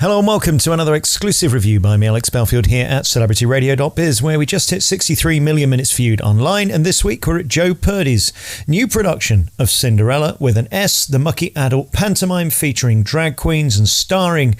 Hello and welcome to another exclusive review by me, Alex Belfield, here at celebrityradio.biz, where we just hit 63 million minutes viewed online, and this week we're at Joe Purdy's new production of Sinderella with an S, the mucky adult pantomime featuring drag queens and starring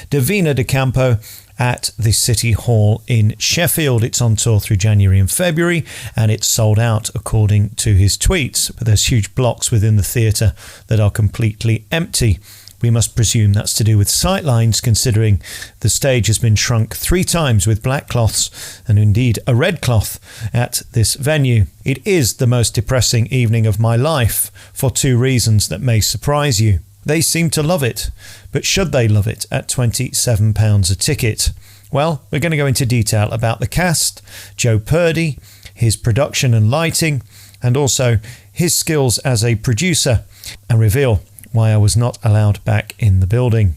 Davina De Campo at the City Hall in Sheffield. It's on tour through January and February, and it's sold out according to his tweets, but there's huge blocks within the theatre that are completely empty. We must presume that's to do with sightlines, considering the stage has been shrunk 3 times with black cloths and indeed a red cloth at this venue. It is the most depressing evening of my life for 2 reasons that may surprise you. They seem to love it, but should they love it at £27 a ticket? Well, we're going to go into detail about the cast, Joe Purdy, his production and lighting, and also his skills as a producer, and reveal why I was not allowed back in the building.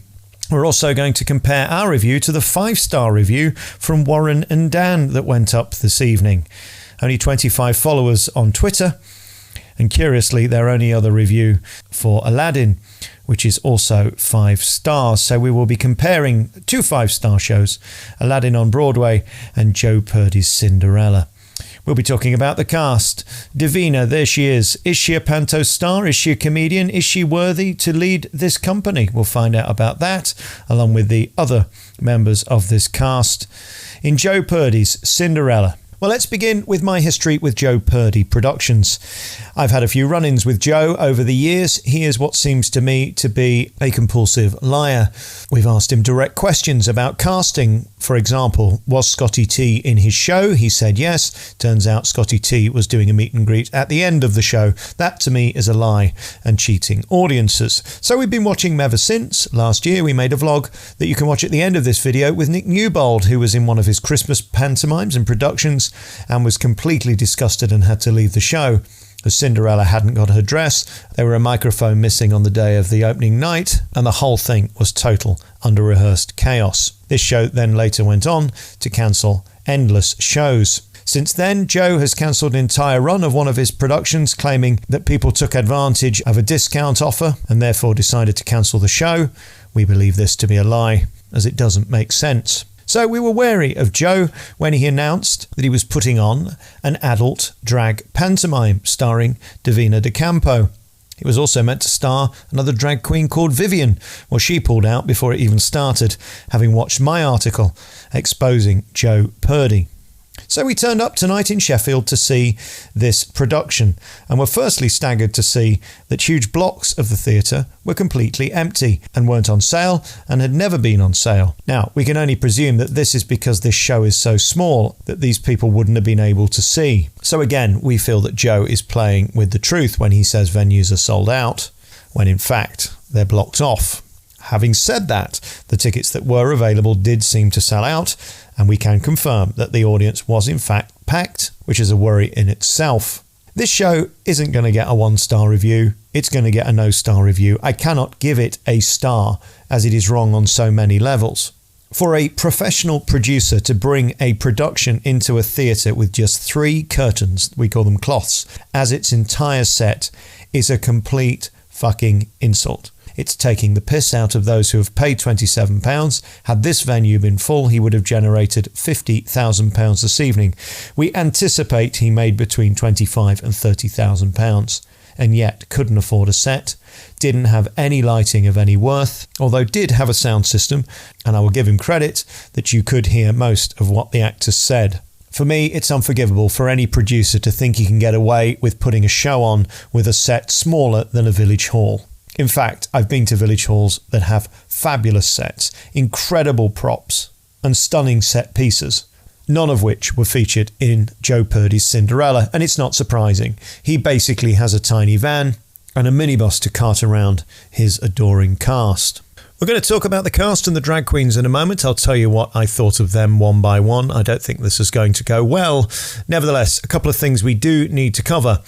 We're also going to compare our review to the 5-star review from Warren and Dan that went up this evening. Only 25 followers on Twitter, and curiously their only other review for Aladdin, which is also 5 stars. So we will be comparing 2 5-star shows, Aladdin on Broadway and Joe Purdy's Sinderella. We'll be talking about the cast. Davina, there she is. Is she a panto star? Is she a comedian? Is she worthy to lead this company? We'll find out about that, along with the other members of this cast, in Joe Purdy's Sinderella. Well, let's begin with my history with Joe Purdy Productions. I've had a few run-ins with Joe over the years. He is what seems to me to be a compulsive liar. We've asked him direct questions about casting. For example, was Scotty T in his show? He said yes. Turns out Scotty T was doing a meet and greet at the end of the show. That to me is a lie and cheating audiences. So we've been watching him ever since. Last year we made a vlog that you can watch at the end of this video with Nick Newbold, who was in one of his Christmas pantomimes and productions and was completely disgusted and had to leave the show. As Sinderella hadn't got her dress, there were a microphone missing on the day of the opening night, and the whole thing was total under-rehearsed chaos. This show then later went on to cancel endless shows. Since then, Joe has cancelled an entire run of one of his productions, claiming that people took advantage of a discount offer and therefore decided to cancel the show. We believe this to be a lie, as it doesn't make sense. So we were wary of Joe when he announced that he was putting on an adult drag pantomime starring Davina De Campo. It was also meant to star another drag queen called Vivian. Well, she pulled out before it even started, having watched my article exposing Joe Purdy. So we turned up tonight in Sheffield to see this production, and were firstly staggered to see that huge blocks of the theatre were completely empty and weren't on sale and had never been on sale. Now, we can only presume that this is because this show is so small that these people wouldn't have been able to see. So again, we feel that Joe is playing with the truth when he says venues are sold out, when in fact they're blocked off. Having said that, the tickets that were available did seem to sell out, and we can confirm that the audience was in fact packed, which is a worry in itself. This show isn't going to get a 1-star review, it's going to get a no-star review. I cannot give it a star, as it is wrong on so many levels. For a professional producer to bring a production into a theatre with just 3 curtains, we call them cloths, as its entire set is a complete fucking insult. It's taking the piss out of those who have paid £27. Had this venue been full, he would have generated £50,000 this evening. We anticipate he made between £25,000 and £30,000, and yet couldn't afford a set, didn't have any lighting of any worth, although did have a sound system, and I will give him credit that you could hear most of what the actors said. For me, it's unforgivable for any producer to think he can get away with putting a show on with a set smaller than a village hall. In fact, I've been to village halls that have fabulous sets, incredible props, and stunning set pieces, none of which were featured in Joe Purdy's Sinderella, and it's not surprising. He basically has a tiny van and a minibus to cart around his adoring cast. We're going to talk about the cast and the drag queens in a moment. I'll tell you what I thought of them one by one. I don't think this is going to go well. Nevertheless, a couple of things we do need to cover.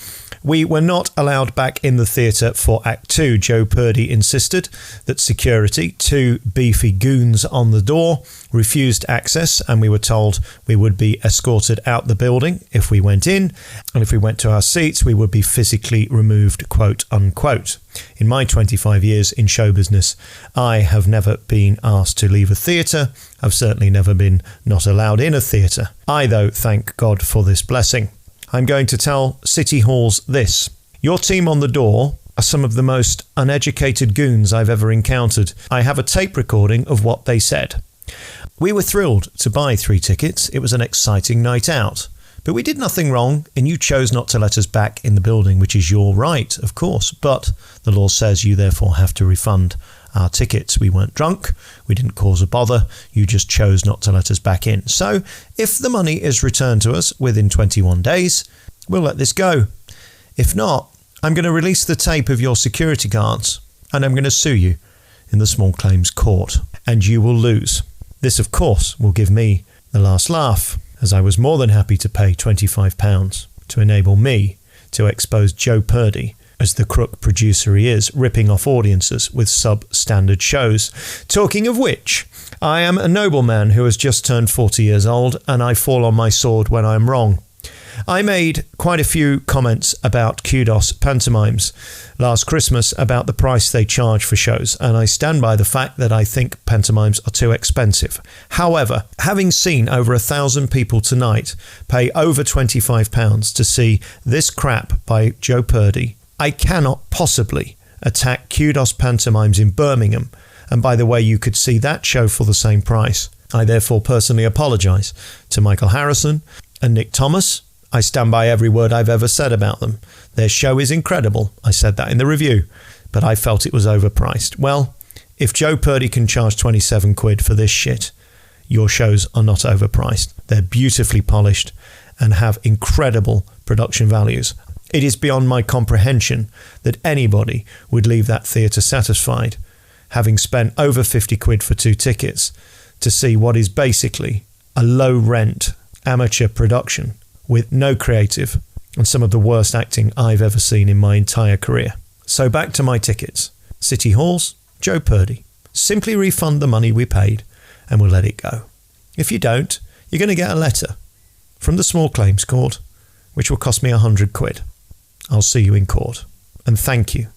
We were not allowed back in the theatre for Act 2. Joe Purdy insisted that security, 2 beefy goons on the door, refused access, and we were told we would be escorted out the building if we went in, and if we went to our seats we would be physically removed, quote unquote. In my 25 years in show business, I have never been asked to leave a theatre. I've certainly never been not allowed in a theatre. I, though, thank God for this blessing. I'm going to tell City Halls this. Your team on the door are some of the most uneducated goons I've ever encountered. I have a tape recording of what they said. We were thrilled to buy 3 tickets. It was an exciting night out. But we did nothing wrong, and you chose not to let us back in the building, which is your right, of course. But the law says you therefore have to refund our tickets. We weren't drunk. We didn't cause a bother. You just chose not to let us back in. So if the money is returned to us within 21 days, we'll let this go. If not, I'm going to release the tape of your security guards, and I'm going to sue you in the small claims court, and you will lose. This, of course, will give me the last laugh, as I was more than happy to pay £25 to enable me to expose Joe Purdy as the crook producer he is, ripping off audiences with substandard shows. Talking of which, I am a nobleman who has just turned 40 years old, and I fall on my sword when I'm wrong. I made quite a few comments about kudos pantomimes last Christmas about the price they charge for shows, and I stand by the fact that I think pantomimes are too expensive. However, having seen over 1,000 people tonight pay over £25 to see this crap by Joe Purdy, I cannot possibly attack kudos pantomimes in Birmingham, and by the way, you could see that show for the same price. I therefore personally apologise to Michael Harrison and Nick Thomas. I stand by every word I've ever said about them. Their show is incredible. I said that in the review, but I felt it was overpriced. Well, if Joe Purdy can charge 27 quid for this shit, your shows are not overpriced. They're beautifully polished and have incredible production values. It is beyond my comprehension that anybody would leave that theatre satisfied, having spent over 50 quid for 2 tickets, to see what is basically a low-rent amateur production with no creative and some of the worst acting I've ever seen in my entire career. So back to my tickets. City Halls, Joe Purdy. Simply refund the money we paid and we'll let it go. If you don't, you're going to get a letter from the small claims court, which will cost me 100 quid. I'll see you in court. And thank you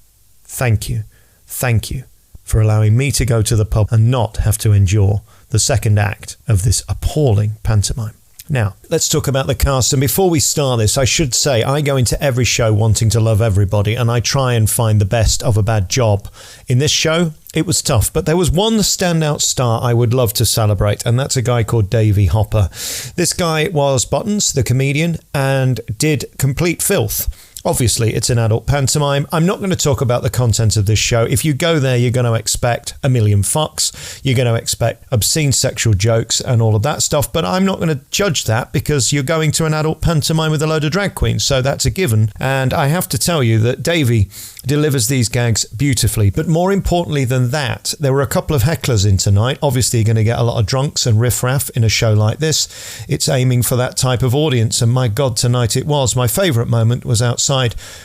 for allowing me to go to the pub and not have to endure the second act of this appalling pantomime. Now, let's talk about the cast. And before we start this, I should say I go into every show wanting to love everybody, and I try and find the best of a bad job. In this show, it was tough, but there was one standout star I would love to celebrate, and that's a guy called Davie Hopper. This guy was Buttons, the comedian, and did complete filth. Obviously, it's an adult pantomime. I'm not going to talk about the content of this show. If you go there, you're going to expect a million fucks. You're going to expect obscene sexual jokes and all of that stuff. But I'm not going to judge that because you're going to an adult pantomime with a load of drag queens. So that's a given. And I have to tell you that Davie delivers these gags beautifully. But more importantly than that, there were a couple of hecklers in tonight. Obviously, you're going to get a lot of drunks and riffraff in a show like this. It's aiming for that type of audience. And my God, tonight it was. My favourite moment was outside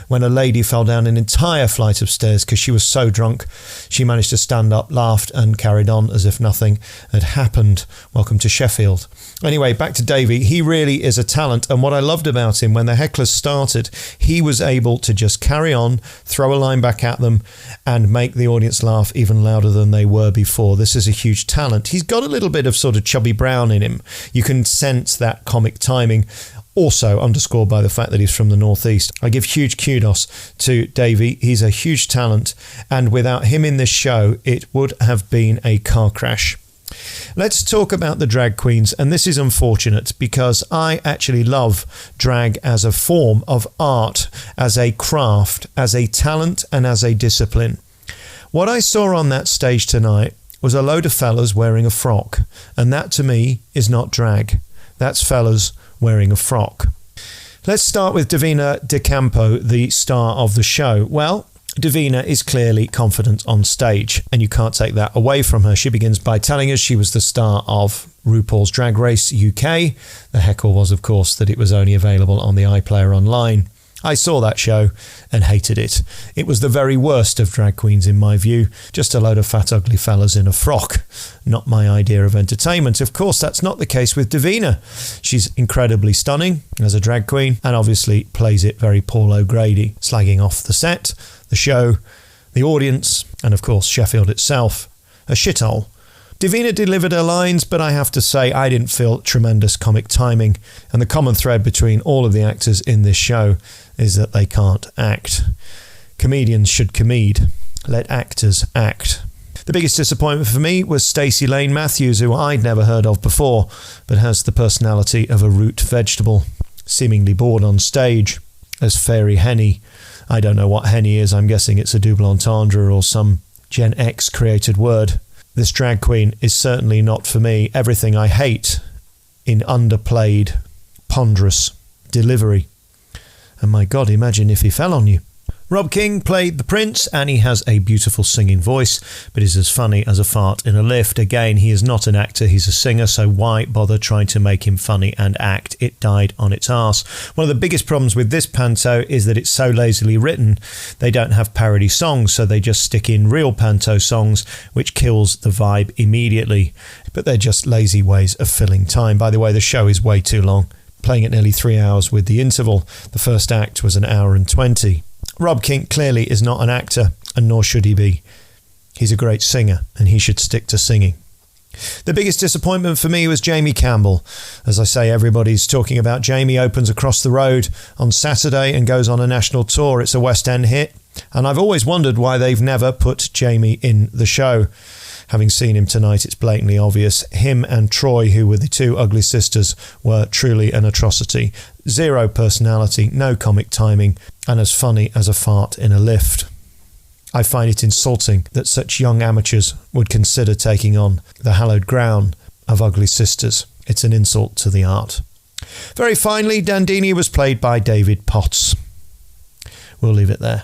when a lady fell down an entire flight of stairs because she was so drunk. She managed to stand up, laughed and carried on as if nothing had happened. Welcome to Sheffield. Anyway, back to Davie. He really is a talent, and what I loved about him, when the hecklers started, he was able to just carry on, throw a line back at them and make the audience laugh even louder than they were before. This is a huge talent. He's got a little bit of sort of Chubby Brown in him. You can sense that comic timing, also underscored by the fact that he's from the Northeast. I give huge kudos to Davie. He's a huge talent, and without him in this show, it would have been a car crash. Let's talk about the drag queens, and this is unfortunate because I actually love drag as a form of art, as a craft, as a talent and as a discipline. What I saw on that stage tonight was a load of fellas wearing a frock, and that to me is not drag. That's fellas wearing a frock. Let's start with Davina De Campo, the star of the show. Well, Davina is clearly confident on stage, and you can't take that away from her. She begins by telling us she was the star of RuPaul's Drag Race UK. The heckle was, of course, that it was only available on the iPlayer Online. I saw that show and hated it. It was the very worst of drag queens in my view. Just a load of fat ugly fellas in a frock. Not my idea of entertainment. Of course, that's not the case with Davina. She's incredibly stunning as a drag queen and obviously plays it very Paul O'Grady, slagging off the set, the show, the audience, and of course Sheffield itself. A shithole. Davina delivered her lines, but I have to say I didn't feel tremendous comic timing, and the common thread between all of the actors in this show is that they can't act. Comedians should comede. Let actors act. The biggest disappointment for me was Stacy Layne Matthews, who I'd never heard of before, but has the personality of a root vegetable, seemingly bored on stage as Fairy Henny. I don't know what Henny is, I'm guessing it's a double entendre or some Gen X created word. This drag queen is certainly not for me. Everything I hate in underplayed, ponderous delivery. And my God, imagine if he fell on you. Rob King played the Prince, and he has a beautiful singing voice, but is as funny as a fart in a lift. Again, he is not an actor, he's a singer, so why bother trying to make him funny and act? It died on its arse. One of the biggest problems with this panto is that it's so lazily written. They don't have parody songs, so they just stick in real panto songs, which kills the vibe immediately. But they're just lazy ways of filling time. By the way, the show is way too long, playing at nearly 3 hours with the interval. The first act was 1 hour and 20. Rob King clearly is not an actor, and nor should he be. He's a great singer, and he should stick to singing. The biggest disappointment for me was Jamie Campbell. As I say, everybody's talking about Jamie. Opens Across the Road on Saturday and goes on a national tour. It's a West End hit, and I've always wondered why they've never put Jamie in the show. Having seen him tonight, it's blatantly obvious. Him and Troy, who were the two ugly sisters, were truly an atrocity. Zero personality, no comic timing, and as funny as a fart in a lift. I find it insulting that such young amateurs would consider taking on the hallowed ground of ugly sisters. It's an insult to the art. Very finally, Dandini was played by David Potts. We'll leave it there.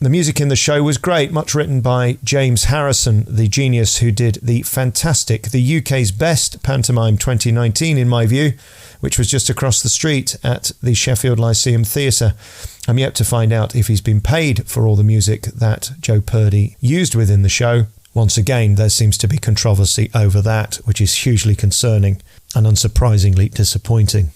The music in the show was great, much written by James Harrison, the genius who did the fantastic, the UK's best Pantomime 2019 in my view, which was just across the street at the Sheffield Lyceum Theatre. I'm yet to find out if he's been paid for all the music that Joe Purdy used within the show. Once again, there seems to be controversy over that, which is hugely concerning and unsurprisingly disappointing.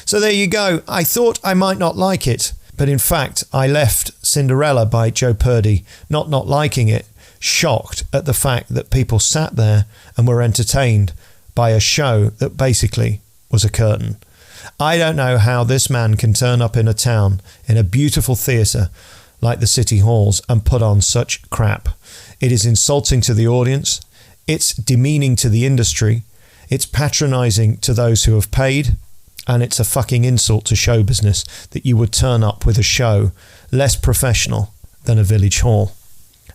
So there you go. I thought I might not like it, but in fact, I left Sinderella by Joe Purdy not liking it, shocked at the fact that people sat there and were entertained by a show that basically was a curtain. I don't know how this man can turn up in a town, in a beautiful theatre like the City Halls, and put on such crap. It is insulting to the audience, it's demeaning to the industry, it's patronising to those who have paid, and it's a fucking insult to show business that you would turn up with a show less professional than a village hall.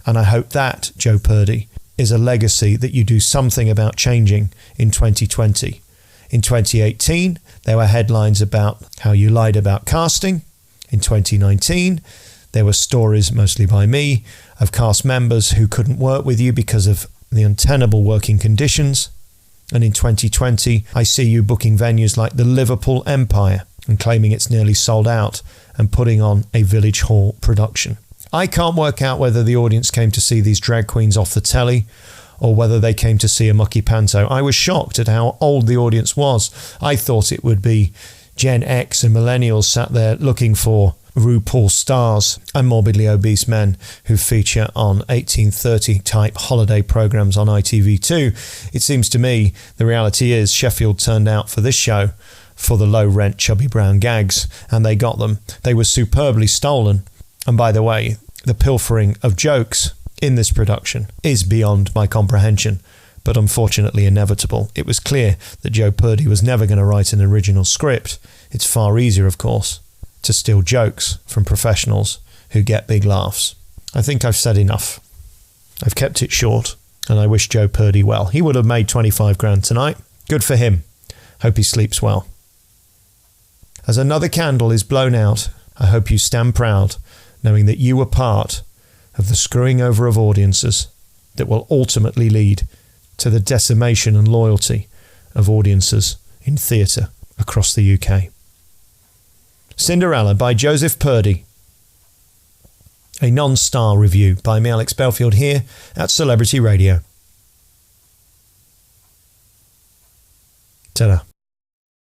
And I hope that, Joe Purdy, is a legacy that you do something about changing in 2020. In 2018, there were headlines about how you lied about casting. In 2019, there were stories, mostly by me, of cast members who couldn't work with you because of the untenable working conditions. And in 2020, I see you booking venues like the Liverpool Empire and claiming it's nearly sold out and putting on a village hall production. I can't work out whether the audience came to see these drag queens off the telly or whether they came to see a mucky panto. I was shocked at how old the audience was. I thought it would be Gen X and millennials sat there looking for RuPaul stars and morbidly obese men who feature on 1830 type holiday programs on ITV2. It seems to me the reality is Sheffield turned out for this show for the low rent chubby brown gags, and they got them. They were superbly stolen. And by the way, the pilfering of jokes in this production is beyond my comprehension, but unfortunately inevitable. It was clear that Joe Purdy was never going to write an original script. It's far easier, of course, to steal jokes from professionals who get big laughs. I think I've said enough. I've kept it short, and I wish Joe Purdy well. He would have made 25 grand tonight. Good for him. Hope he sleeps well. As another candle is blown out, I hope you stand proud, knowing that you were part of the screwing over of audiences that will ultimately lead to the decimation and loyalty of audiences in theatre across the UK. Sinderella by Joseph Purdy. A non-star review by me, Alex Belfield, here at Celebrity Radio. Ta-da.